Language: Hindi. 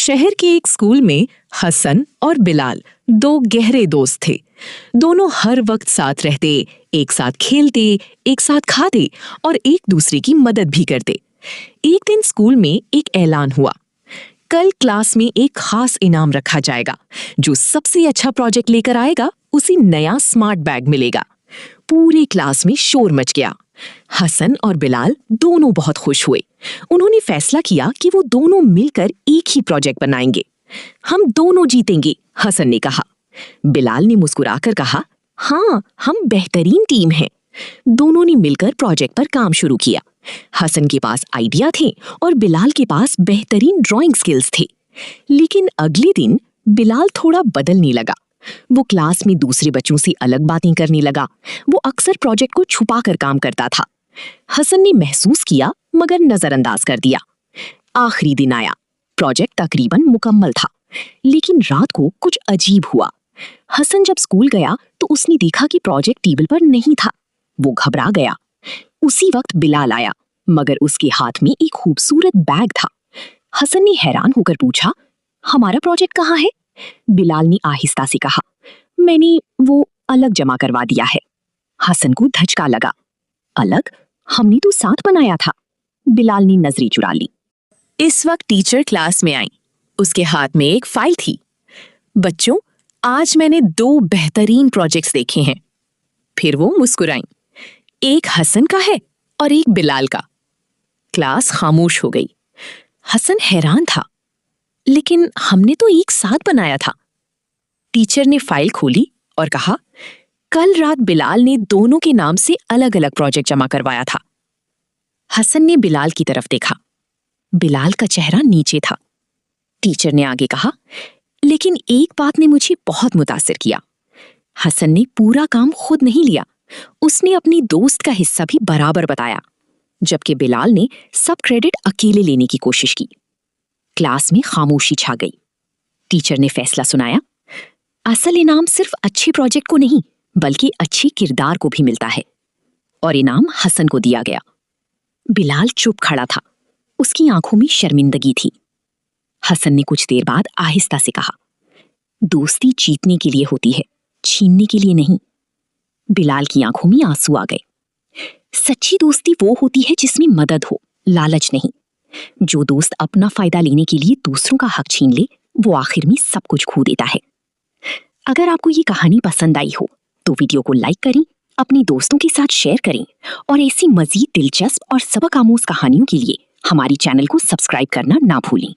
शहर के एक स्कूल में हसन और बिलाल दो गहरे दोस्त थे। दोनों हर वक्त साथ रहते, एक साथ खेलते, एक साथ खाते और एक दूसरे की मदद भी करते। एक दिन स्कूल में एक ऐलान हुआ, कल क्लास में एक खास इनाम रखा जाएगा। जो सबसे अच्छा प्रोजेक्ट लेकर आएगा उसे नया स्मार्ट बैग मिलेगा। पूरे क्लास में शोर मच गया। हसन और बिलाल दोनों बहुत खुश हुए। उन्होंने फैसला किया कि वो दोनों मिलकर एक ही प्रोजेक्ट बनाएंगे। हम दोनों जीतेंगे, हसन ने कहा। बिलाल ने मुस्कुराकर कहा, हाँ, हम बेहतरीन टीम हैं। दोनों ने मिलकर प्रोजेक्ट पर काम शुरू किया। हसन के पास आइडिया थे और बिलाल के पास बेहतरीन ड्राइंग स्किल्स थे। लेकिन अगले दिन बिलाल थोड़ा बदलने लगा। वो क्लास में दूसरे बच्चों से अलग बातें करने लगा। वो अक्सर प्रोजेक्ट को छुपा कर काम करता था। हसन ने महसूस किया मगर नजरअंदाज कर दिया। आखिरी दिन आया। प्रोजेक्ट तकरीबन मुकम्मल था, लेकिन रात को कुछ अजीब हुआ। हसन जब स्कूल गया तो उसने देखा कि प्रोजेक्ट टेबल पर नहीं था। वो घबरा गया। उसी वक्त बिलाल आया, मगर उसके हाथ में एक खूबसूरत बैग था। हसन ने हैरान होकर पूछा, हमारा प्रोजेक्ट कहाँ है? बिलाल ने आहिस्ता से कहा, मैंने वो अलग जमा करवा दिया है। हसन को धचका लगा। अलग? हमने तो साथ बनाया था। बिलाल ने नजरें चुरा ली। इस वक्त टीचर क्लास में आई। उसके हाथ में एक फाइल थी। बच्चों, आज मैंने 2 बेहतरीन प्रोजेक्ट्स देखे हैं। फिर वो मुस्कुराई। एक हसन का है और एक बिलाल का। क्लास खामोश हो गई। हसन हैरान था, लेकिन हमने तो एक साथ बनाया था। टीचर ने फाइल खोली और कहा, कल रात बिलाल ने दोनों के नाम से अलग अलग प्रोजेक्ट जमा करवाया था। हसन ने बिलाल की तरफ देखा। बिलाल का चेहरा नीचे था। टीचर ने आगे कहा, लेकिन एक बात ने मुझे बहुत मुतासिर किया। हसन ने पूरा काम खुद नहीं लिया। उसने अपनी दोस्त का हिस्सा भी बराबर बताया, जबकि बिलाल ने सब क्रेडिट अकेले लेने की कोशिश की। क्लास में खामोशी छा गई। टीचर ने फैसला सुनाया, असल इनाम सिर्फ अच्छे प्रोजेक्ट को नहीं, बल्कि अच्छे किरदार को भी मिलता है। और इनाम हसन को दिया गया। बिलाल चुप खड़ा था। उसकी आंखों में शर्मिंदगी थी। हसन ने कुछ देर बाद आहिस्ता से कहा, दोस्ती जीतने के लिए होती है, छीनने के लिए नहीं। बिलाल की आंखों में आंसू आ गए। सच्ची दोस्ती वो होती है जिसमें मदद हो, लालच नहीं। जो दोस्त अपना फायदा लेने के लिए दूसरों का हक छीन ले, वो आखिर में सब कुछ खो देता है। अगर आपको ये कहानी पसंद आई हो तो वीडियो को लाइक करें, अपने दोस्तों के साथ शेयर करें और ऐसी मजीद दिलचस्प और सबक आमूज कहानियों के लिए हमारी चैनल को सब्सक्राइब करना ना भूलें।